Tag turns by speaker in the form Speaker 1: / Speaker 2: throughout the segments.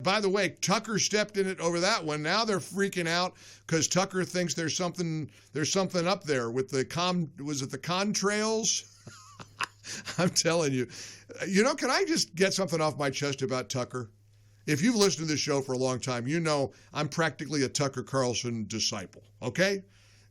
Speaker 1: by the way, Tucker stepped in it over that one. Now they're freaking out because Tucker thinks there's something up there with the contrails? I'm telling you. Can I just get something off my chest about Tucker? If you've listened to this show for a long time, you know I'm practically a Tucker Carlson disciple, okay?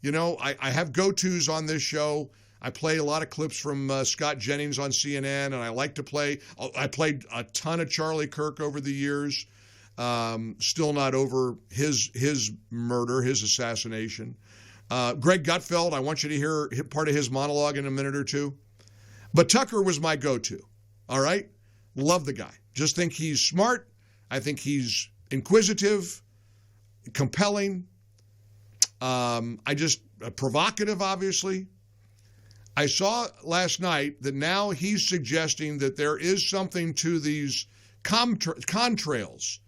Speaker 1: I have go-tos on this show. I play a lot of clips from Scott Jennings on CNN, and I like to play. I played a ton of Charlie Kirk over the years. Still not over his murder, his assassination. Greg Gutfeld, I want you to hear part of his monologue in a minute or two. But Tucker was my go-to, all right? Love the guy. Just think he's smart. I think he's inquisitive, compelling. Provocative, obviously. I saw last night that now he's suggesting that there is something to these contrails,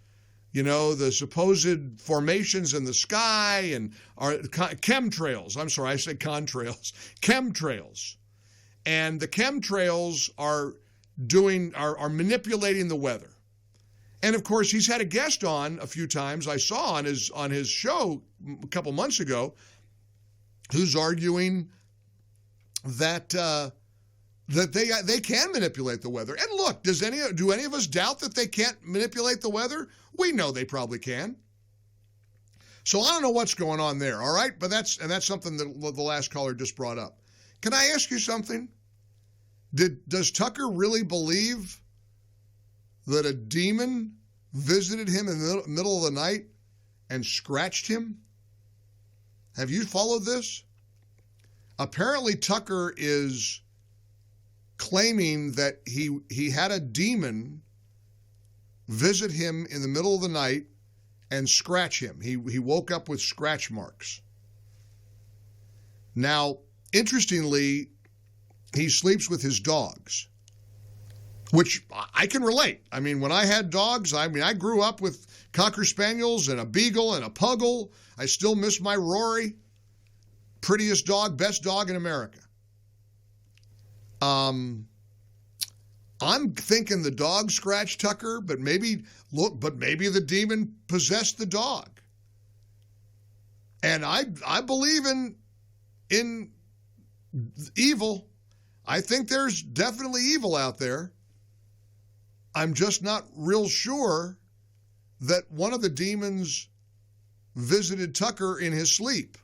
Speaker 1: the supposed formations in the sky and chemtrails. I'm sorry, I said contrails. Chemtrails. And the chemtrails are manipulating the weather. And of course, he's had a guest on a few times. I saw on his show a couple months ago, who's arguing that they can manipulate the weather. And look, do any of us doubt that they can't manipulate the weather? We know they probably can. So I don't know what's going on there. All right, but that's something that the last caller just brought up. Can I ask you something? Does Tucker really believe that a demon visited him in the middle of the night and scratched him? Have you followed this? Apparently, Tucker is claiming that he had a demon visit him in the middle of the night and scratch him. He woke up with scratch marks. Now, interestingly, he sleeps with his dogs, which I can relate. I mean, when I had dogs, I grew up with Cocker Spaniels and a Beagle and a Puggle. I still miss my Rory. Prettiest dog, best dog in America. I'm thinking the dog scratched Tucker, but maybe the demon possessed the dog. And I believe in evil. I think there's definitely evil out there. I'm just not real sure that one of the demons visited Tucker in his sleep.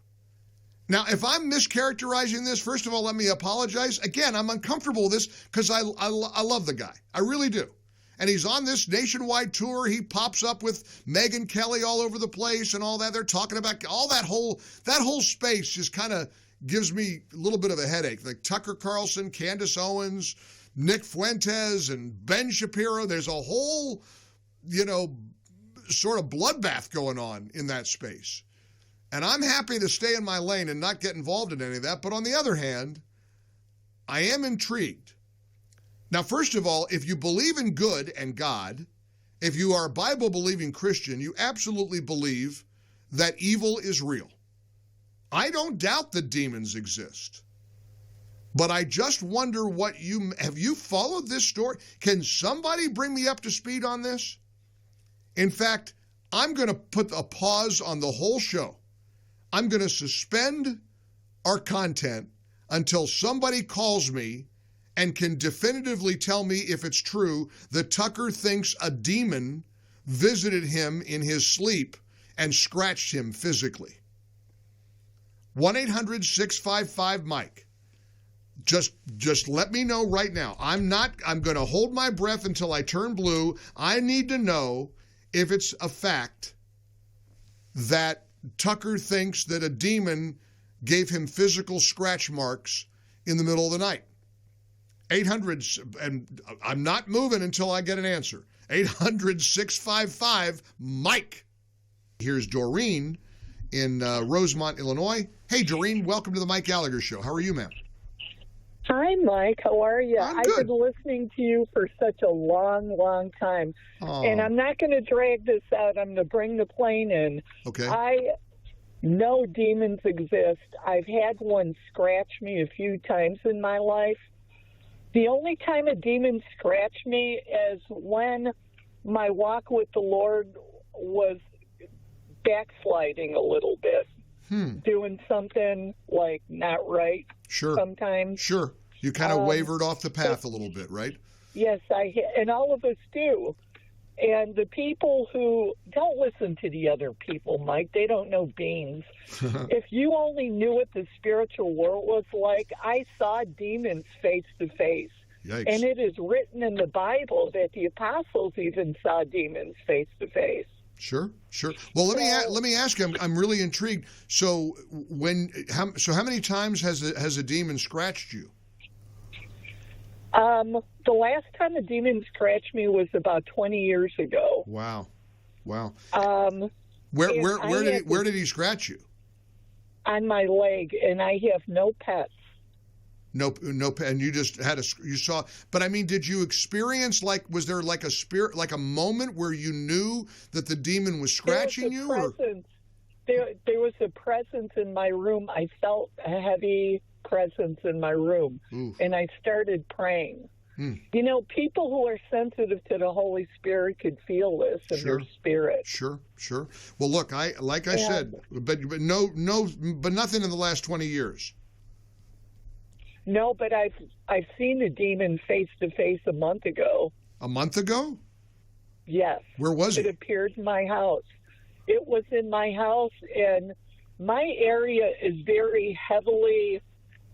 Speaker 1: Now, if I'm mischaracterizing this, first of all, let me apologize. Again, I'm uncomfortable with this because I love the guy. I really do. And he's on this nationwide tour. He pops up with Megyn Kelly all over the place and all that. They're talking about all that whole space just kind of gives me a little bit of a headache. Like Tucker Carlson, Candace Owens, Nick Fuentes, and Ben Shapiro. There's a whole, sort of bloodbath going on in that space. And I'm happy to stay in my lane and not get involved in any of that. But on the other hand, I am intrigued. Now, first of all, if you believe in good and God, if you are a Bible-believing Christian, you absolutely believe that evil is real. I don't doubt that demons exist. But I just wonder have you followed this story? Can somebody bring me up to speed on this? In fact, I'm going to put a pause on the whole show. I'm going to suspend our content until somebody calls me and can definitively tell me if it's true that Tucker thinks a demon visited him in his sleep and scratched him physically. 1-800-655-MIKE. Just let me know right now. I'm going to hold my breath until I turn blue. I need to know if it's a fact that Tucker thinks that a demon gave him physical scratch marks in the middle of the night. 800, and I'm not moving until I get an answer. 800-655-MIKE. Here's Doreen in Rosemont, Illinois. Hey, Doreen, welcome to the Mike Gallagher Show. How are you, ma'am?
Speaker 2: Hi, Mike. How are you?
Speaker 1: I'm good.
Speaker 2: I've been listening to you for such a long, long time.
Speaker 1: Oh.
Speaker 2: And I'm not going to drag this out. I'm going to bring the plane in.
Speaker 1: Okay.
Speaker 2: I know demons exist. I've had one scratch me a few times in my life. The only time a demon scratched me is when my walk with the Lord was backsliding a little bit, doing something like not right.
Speaker 1: Sure.
Speaker 2: Sometimes.
Speaker 1: Sure. You kind of wavered off the path a little bit, right?
Speaker 2: Yes, and all of us do. And the people who don't listen to the other people, Mike, they don't know beans. If you only knew what the spiritual world was like, I saw demons face to face.
Speaker 1: Yikes.
Speaker 2: And it is written in the Bible that the apostles even saw demons face to face.
Speaker 1: Sure. Well, let me ask you. I'm really intrigued. So how many times has a demon scratched you?
Speaker 2: The last time a demon scratched me was about 20 years ago.
Speaker 1: Wow. Where did he scratch you?
Speaker 2: On my leg, and I have no pets.
Speaker 1: No, and you just you saw. But I mean, did you experience was there like a spirit, like a moment where you knew that the demon was scratching you?
Speaker 2: There was a presence in my room. I felt a heavy presence in my room. Oof. And I started praying. You know, people who are sensitive to the Holy Spirit could feel this in their spirit.
Speaker 1: Sure. Well, look, I said, but nothing in the last 20 years.
Speaker 2: No, but I've seen a demon face to face a month ago.
Speaker 1: A month ago?
Speaker 2: Yes.
Speaker 1: Where was it?
Speaker 2: It appeared in my house. It was in my house, and my area is very heavily,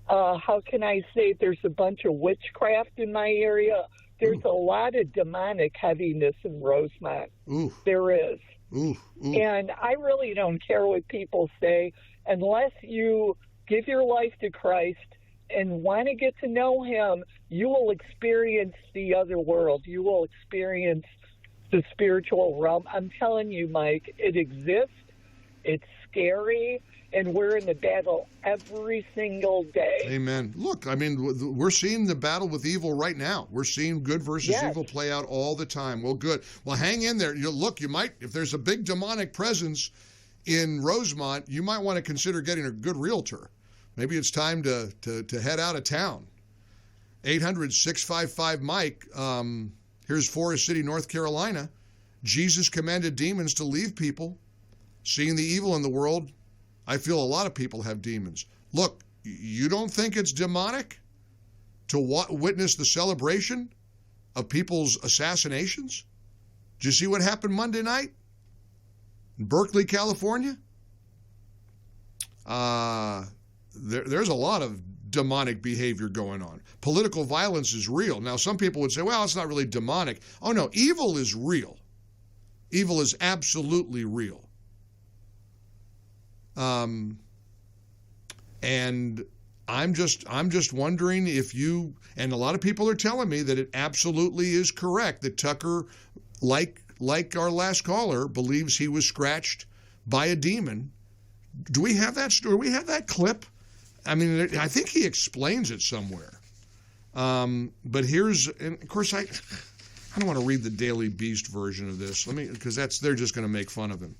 Speaker 2: how can I say, there's a bunch of witchcraft in my area. There's a lot of demonic heaviness in Rosemont.
Speaker 1: Ooh.
Speaker 2: There is.
Speaker 1: Ooh.
Speaker 2: And I really don't care what people say, unless you give your life to Christ and want to get to know him, you will experience the other world. You will experience the spiritual realm. I'm telling you, Mike, it exists. It's scary, and we're in the battle every single day.
Speaker 1: Amen. Look, I mean, we're seeing the battle with evil right now. We're seeing good versus evil play out all the time. Well, good. Well, hang in there. Look, you might, if there's a big demonic presence in Rosemont, you might want to consider getting a good realtor. Maybe it's time to head out of town. 800-655-MIKE. Here's Forest City, North Carolina. Jesus commanded demons to leave people. Seeing the evil in the world, I feel a lot of people have demons. Look, you don't think it's demonic to witness the celebration of people's assassinations? Did you see what happened Monday night in Berkeley, California? There's a lot of demonic behavior going on. Political violence is real. Now, some people would say, well, it's not really demonic. Oh, no, evil is real. Evil is absolutely real. And I'm just wondering if you, and a lot of people are telling me that it absolutely is correct that Tucker, like our last caller, believes he was scratched by a demon. Do we have that story? Do we have that clip? I mean, I think he explains it somewhere. But here's, and of course, I don't want to read the Daily Beast version of this. Because they're just going to make fun of him.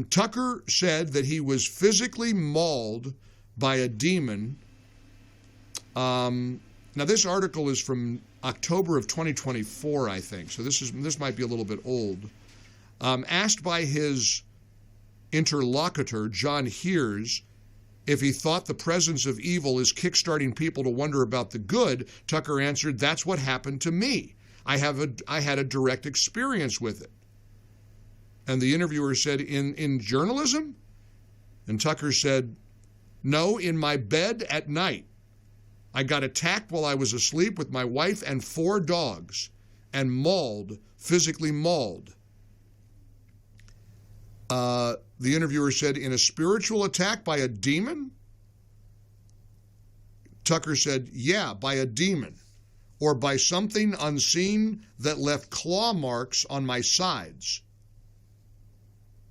Speaker 1: Tucker said that he was physically mauled by a demon. Now, this article is from October of 2024, I think. So this might be a little bit old. Asked by his interlocutor, John Hears, if he thought the presence of evil is kickstarting people to wonder about the good, Tucker answered, "That's what happened to me. I had a direct experience with it." And the interviewer said, in journalism? And Tucker said, "No, in my bed at night. I got attacked while I was asleep with my wife and 4 dogs and mauled, physically mauled." The interviewer said, "In a spiritual attack by a demon?" Tucker said, "Yeah, by a demon, or by something unseen that left claw marks on my sides."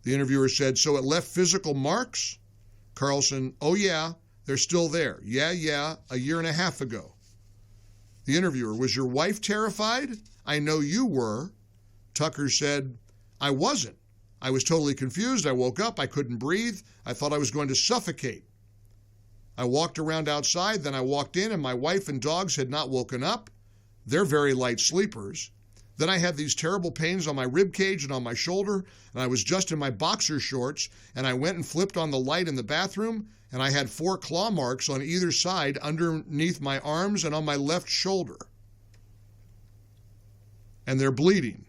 Speaker 1: The interviewer said, "So it left physical marks?" Carlson, "Oh yeah, they're still there. Yeah, a year and a half ago." The interviewer, "Was your wife terrified?" "I know you were." Tucker said, "I wasn't. I was totally confused. I woke up. I couldn't breathe. I thought I was going to suffocate. I walked around outside. Then I walked in, and my wife and dogs had not woken up. They're very light sleepers. Then I had these terrible pains on my rib cage and on my shoulder, and I was just in my boxer shorts, and I went and flipped on the light in the bathroom, and I had 4 claw marks on either side underneath my arms and on my left shoulder. And they're bleeding.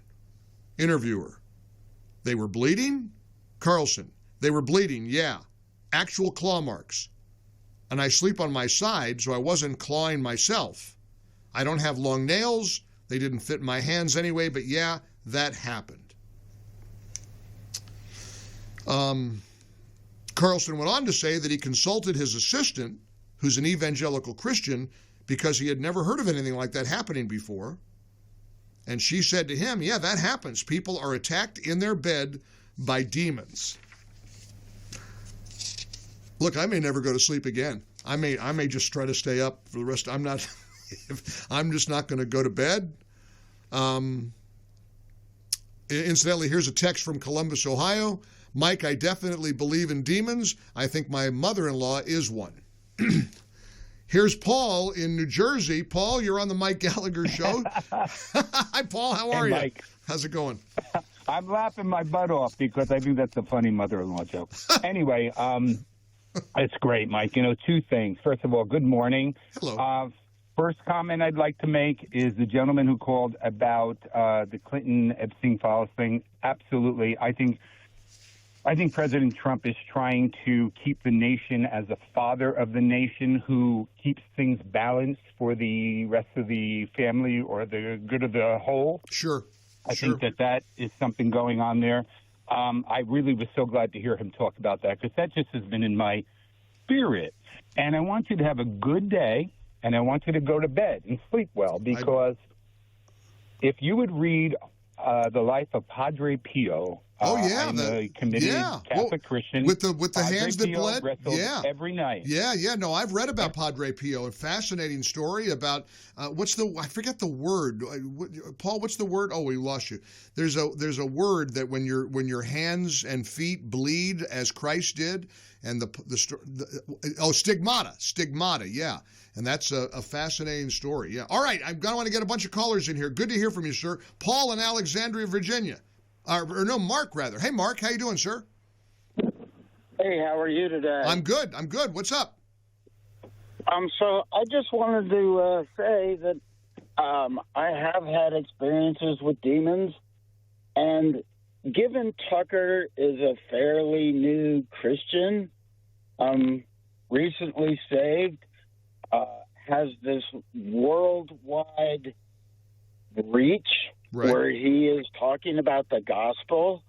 Speaker 1: Interviewer. They were bleeding? Carlson. They were bleeding, yeah. Actual claw marks. And I sleep on my side, so I wasn't clawing myself. I don't have long nails. They didn't fit in my hands anyway, but yeah, that happened. Carlson went on to say that he consulted his assistant, who's an evangelical Christian, because he had never heard of anything like that happening before. And she said to him, yeah, that happens. People are attacked in their bed by demons. Look, I may never go to sleep again. I may just try to stay up for the rest. I'm just not going to go to bed. Incidentally, here's a text from Columbus, Ohio. Mike, I definitely believe in demons. I think my mother-in-law is one. Here's Paul in New Jersey. Paul, you're on the Mike Gallagher Show. Hi, Paul. How are you?
Speaker 3: Mike.
Speaker 1: How's it going?
Speaker 3: I'm laughing my butt off because I think that's a funny mother-in-law joke. Anyway, it's great, Mike. You know, 2 things. First of all, good morning.
Speaker 1: Hello.
Speaker 3: First comment I'd like to make is the gentleman who called about the Clinton-Epstein files thing. Absolutely. I think President Trump is trying to keep the nation as a father of the nation who keeps things balanced for the rest of the family or the good of the whole.
Speaker 1: Sure.
Speaker 3: I think that is something going on there. I really was so glad to hear him talk about that because that just has been in my spirit. And I want you to have a good day, and I want you to go to bed and sleep well because if you would read the life of Padre Pio, I'm a committed Catholic Christian.
Speaker 1: With the hands that bled?
Speaker 3: Every night.
Speaker 1: Yeah. No, I've read about Padre Pio. A fascinating story about, I forget the word. Paul, what's the word? Oh, we lost you. There's a word that when your hands and feet bleed as Christ did, and stigmata, yeah. And that's a fascinating story, yeah. All right, I'm going to want to get a bunch of callers in here. Good to hear from you, sir. Paul in Alexandria, Virginia. Mark, rather. Hey, Mark, how you doing, sir?
Speaker 4: Hey, how are you today?
Speaker 1: I'm good. What's up?
Speaker 4: So I just wanted to say that I have had experiences with demons, and given Tucker is a fairly new Christian, recently saved, has this worldwide reach where he is talking about the gospel.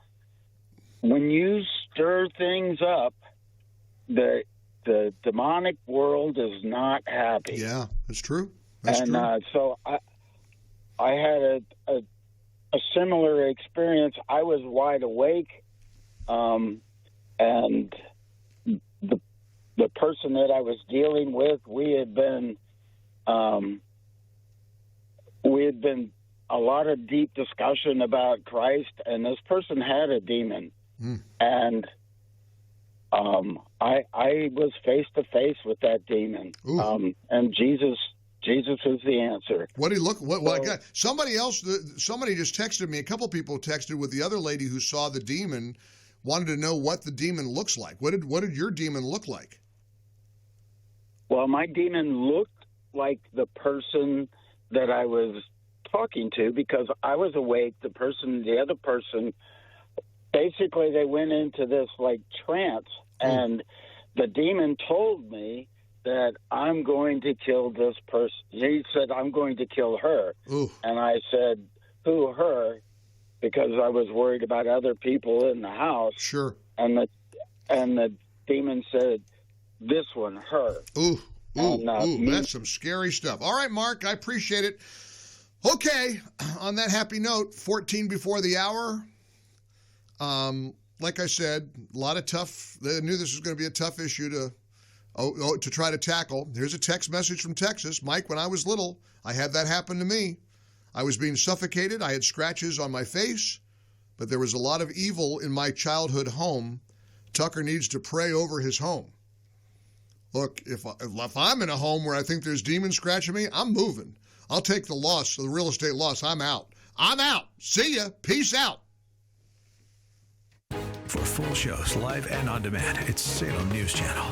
Speaker 4: When you stir things up, the demonic world is not happy.
Speaker 1: Yeah, that's true.
Speaker 4: So I had a similar experience. I was wide awake, and the person that I was dealing with, we had been a lot of deep discussion about Christ, and this person had a demon. And I was face to face with that demon. And Jesus is the answer.
Speaker 1: What did he look? Somebody just texted me. A couple people texted with the other lady who saw the demon, wanted to know what the demon looks like. What did your demon look like?
Speaker 4: Well, my demon looked like the person that I was talking to because I was awake. The other person, basically they went into this like trance, and the demon told me that I'm going to kill this person. He said, I'm going to kill her. And I said, who, her? Because I was worried about other people in the house.
Speaker 1: Sure.
Speaker 4: And the demon said, this one, her.
Speaker 1: That's some scary stuff. All right, Mark, I appreciate it. Okay, on that happy note, 14 before the hour. Like I said, a lot of tough. I knew this was going to be a tough issue to try to tackle. Here's a text message from Texas. Mike, when I was little, I had that happen to me. I was being suffocated. I had scratches on my face, but there was a lot of evil in my childhood home. Tucker needs to pray over his home. Look, if I'm in a home where I think there's demons scratching me, I'm moving. I'll take the loss, the real estate loss. I'm out. I'm out. See ya. Peace out.
Speaker 5: For full shows, live and on demand, it's Salem News Channel.